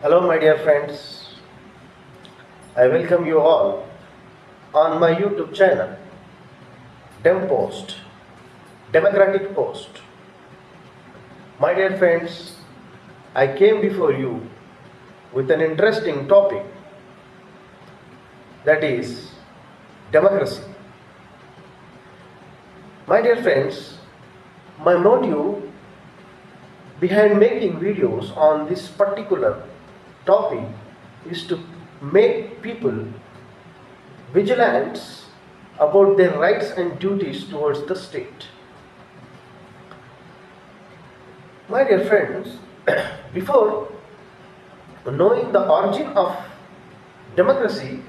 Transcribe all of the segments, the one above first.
Hello, my dear friends. I welcome you all on my YouTube channel, DemPost, Democratic Post. My dear friends, I came before you with an interesting topic, that is democracy. My dear friends, my motive behind making videos on this particular topic is to make people vigilant about their rights and duties towards the state. My dear friends, before knowing the origin of democracy,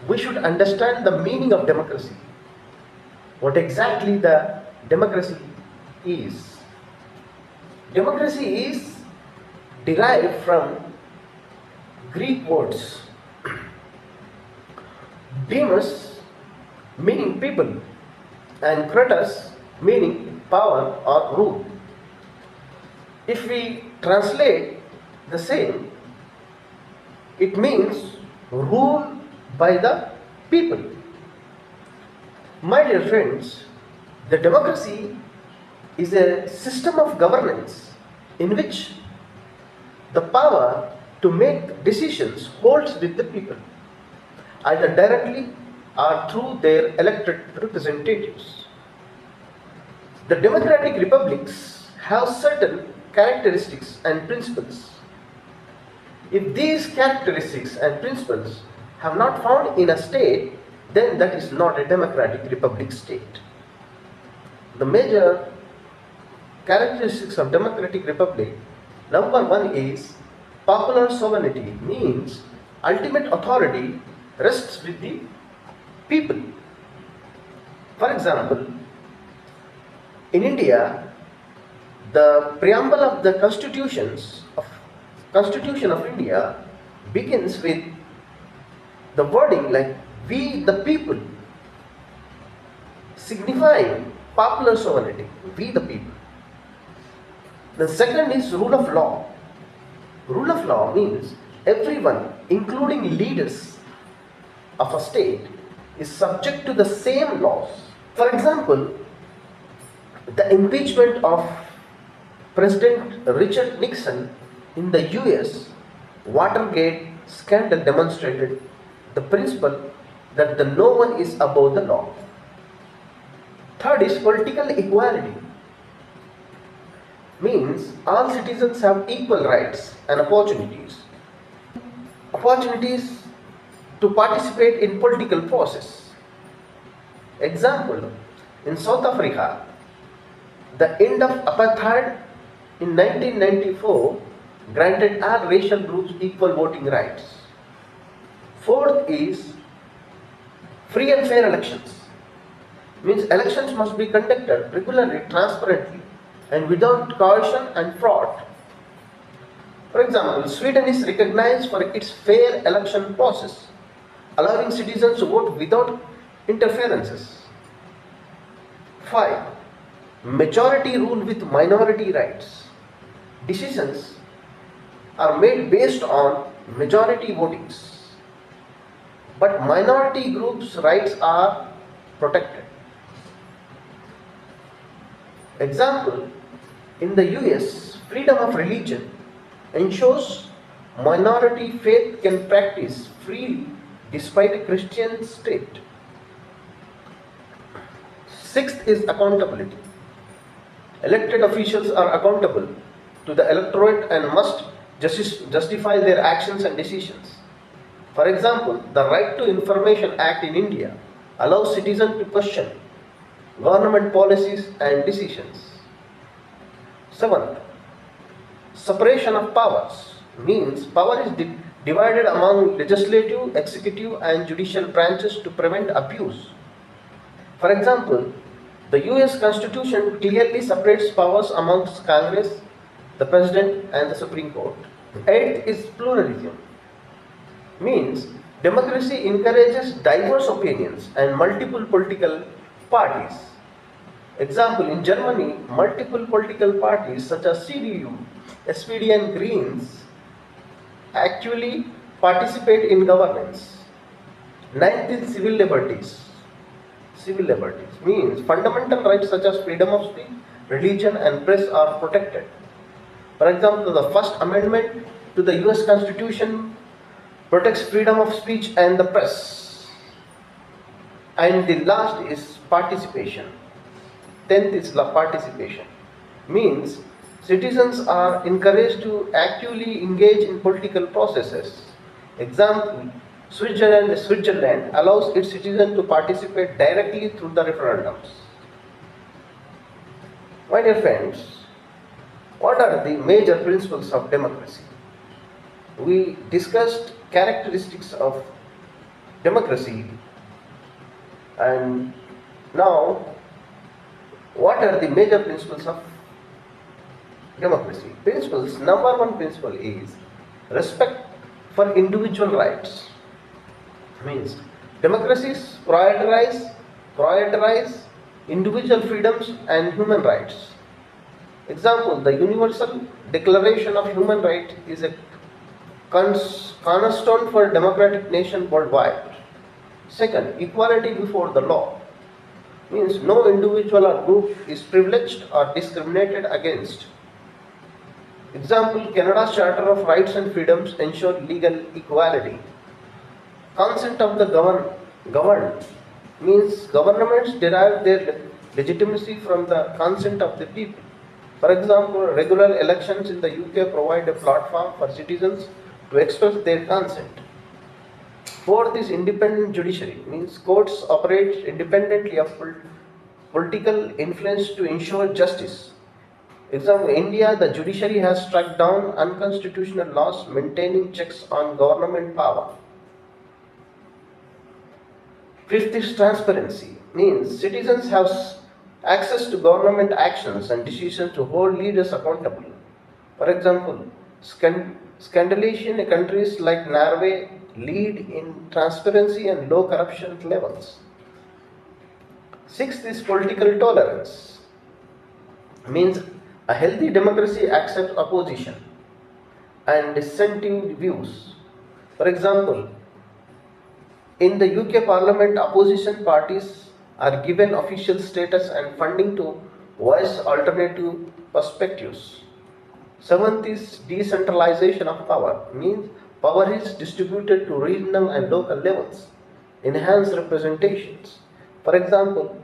we should understand the meaning of democracy. What exactly the democracy is. Democracy is derived from Greek words demos meaning people and kratos meaning power or rule. If we translate the same, it means rule by the people. My dear friends, the democracy is a system of governance in which the power to make decisions holds with the people, either directly or through their elected representatives. The democratic republics have certain characteristics and principles. If these characteristics and principles have not found in a state, then that is not a democratic republic state. The major characteristics of democratic republic, number one is popular sovereignty, means ultimate authority rests with the people. For example, in India, the preamble of the Constitution of India begins with the wording like "we the people," signifying popular sovereignty, we the people. The second is rule of law. Rule of law means everyone, including leaders of a state, is subject to the same laws. For example, the impeachment of President Richard Nixon in the US Watergate scandal demonstrated the principle that no one is above the law. Third is political equality, means all citizens have equal rights and opportunities to participate in political process. Example, in South Africa, the end of apartheid in 1994 granted all racial groups equal voting rights. Fourth is free and fair elections, means elections must be conducted regularly, transparently, and without coercion and fraud. For example, Sweden is recognized for its fair election process, allowing citizens to vote without interferences. 5. Majority rule with minority rights. Decisions are made based on majority votings, but minority groups' rights are protected. Example, in the US, freedom of religion ensures minority faith can practice freely despite a Christian state. Sixth is accountability. Elected officials are accountable to the electorate and must justify their actions and decisions. For example, the Right to Information Act in India allows citizens to question government policies and decisions. Seventh, separation of powers, means power is divided among legislative, executive, and judicial branches to prevent abuse. For example, the US Constitution clearly separates powers amongst Congress, the President, and the Supreme Court. Eighth is pluralism, means democracy encourages diverse opinions and multiple political parties. Example, in Germany, multiple political parties such as CDU, SPD and Greens actually participate in governance. Ninth is civil liberties. Civil liberties means fundamental rights such as freedom of speech, religion, and press are protected. For example, the First Amendment to the US Constitution protects freedom of speech and the press. And the last is participation. 10th is la participation. Means citizens are encouraged to actively engage in political processes. Example, Switzerland allows its citizens to participate directly through the referendums. My dear friends, what are the major principles of democracy? We discussed characteristics of democracy, and now what are the major principles of democracy? Principles, number one principle is respect for individual rights. Means democracies prioritize individual freedoms and human rights. Example, the Universal Declaration of Human Rights is a cornerstone for democratic nation worldwide. Second, equality before the law. Means no individual or group is privileged or discriminated against. Example, Canada's Charter of Rights and Freedoms ensure legal equality. Consent of the governed means governments derive their legitimacy from the consent of the people. For example, regular elections in the UK provide a platform for citizens to express their consent. Fourth is independent judiciary, means courts operate independently of political influence to ensure justice. Example, India, the judiciary has struck down unconstitutional laws maintaining checks on government power. Fifth is transparency, means citizens have access to government actions and decisions to hold leaders accountable. For example, Scandinavian countries like Norway lead in transparency and low corruption levels. Sixth is political tolerance, means a healthy democracy accepts opposition and dissenting views. For example, in the UK Parliament, opposition parties are given official status and funding to voice alternative perspectives. Seventh is decentralization of power, means power is distributed to regional and local levels, enhanced representations. For example,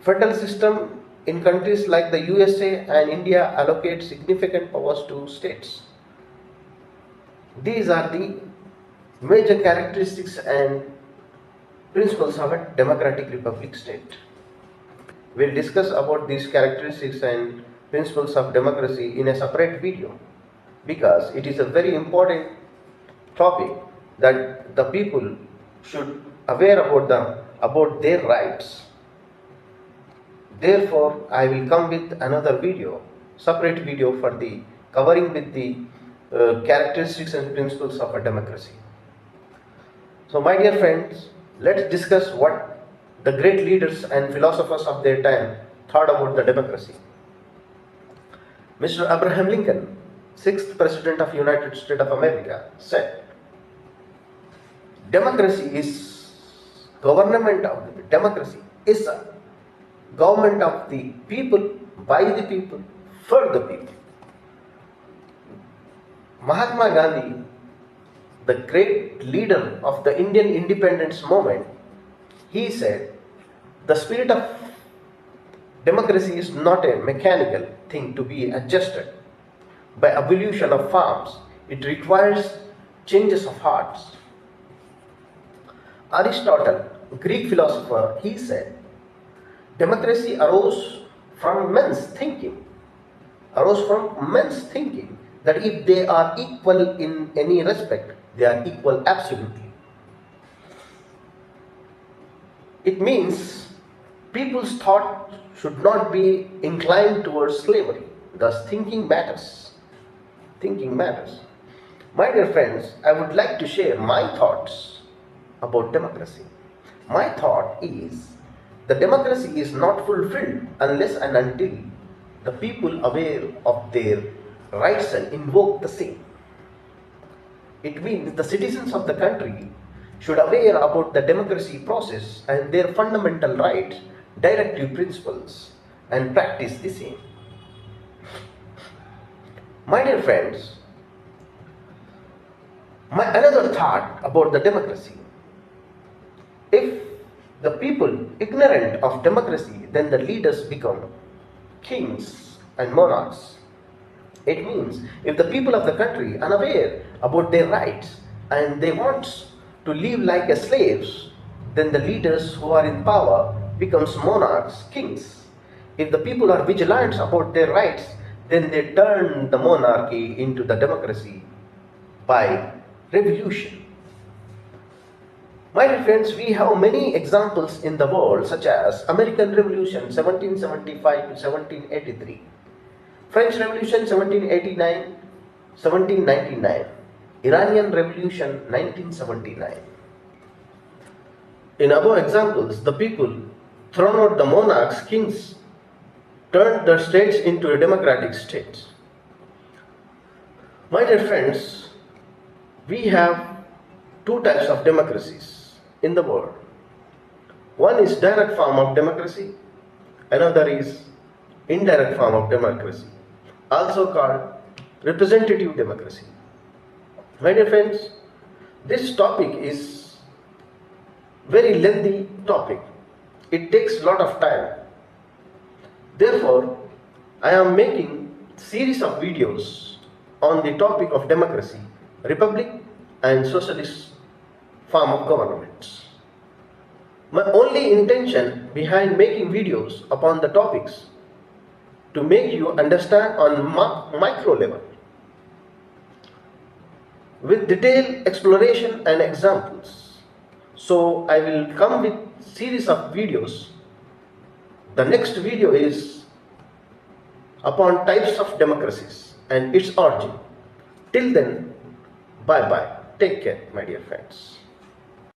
federal system in countries like the USA and India allocate significant powers to states. These are the major characteristics and principles of a democratic republic state. We'll discuss about these characteristics and principles of democracy in a separate video because it is a very important topic that the people should aware about their rights. Therefore, I will come with another video, separate video for the covering with the characteristics and principles of a democracy. So my dear friends, let's discuss what the great leaders and philosophers of their time thought about the democracy. Mr. Abraham Lincoln, 6th President of United States of America, said, democracy is a government of the people, by the people, for the people. Mahatma Gandhi, the great leader of the Indian independence movement, he said, the spirit of democracy is not a mechanical thing to be adjusted by evolution of forms. It requires changes of hearts. Aristotle, Greek philosopher, he said, democracy arose from men's thinking that if they are equal in any respect, they are equal absolutely. It means people's thought should not be inclined towards slavery. Thus, thinking matters. Thinking matters. My dear friends, I would like to share my thoughts about democracy. My thought is the democracy is not fulfilled unless and until the people aware of their rights and invoke the same. It means the citizens of the country should aware about the democracy process and their fundamental rights, directive principles, and practice the same. My dear friends, another thought about the democracy. If the people ignorant of democracy, then the leaders become kings and monarchs. It means if the people of the country are unaware about their rights and they want to live like as slaves, then the leaders who are in power becomes monarchs, kings. If the people are vigilant about their rights, then they turn the monarchy into the democracy by revolution. My dear friends, we have many examples in the world such as American Revolution 1775 to 1783, French Revolution 1789, 1799, Iranian Revolution 1979. In above examples, the people thrown out the monarchs, kings, turned the states into a democratic state. My dear friends, we have two types of democracies in the world. One is direct form of democracy, another is indirect form of democracy, also called representative democracy. My dear friends, this topic is very lengthy topic. It takes a lot of time. Therefore, I am making series of videos on the topic of democracy, republic and socialist form of governments. My only intention behind making videos upon the topics to make you understand on micro level with detailed exploration and examples. So I will come with series of videos. The next video is upon types of democracies and its origin. Till then, bye bye. Take care, my dear friends.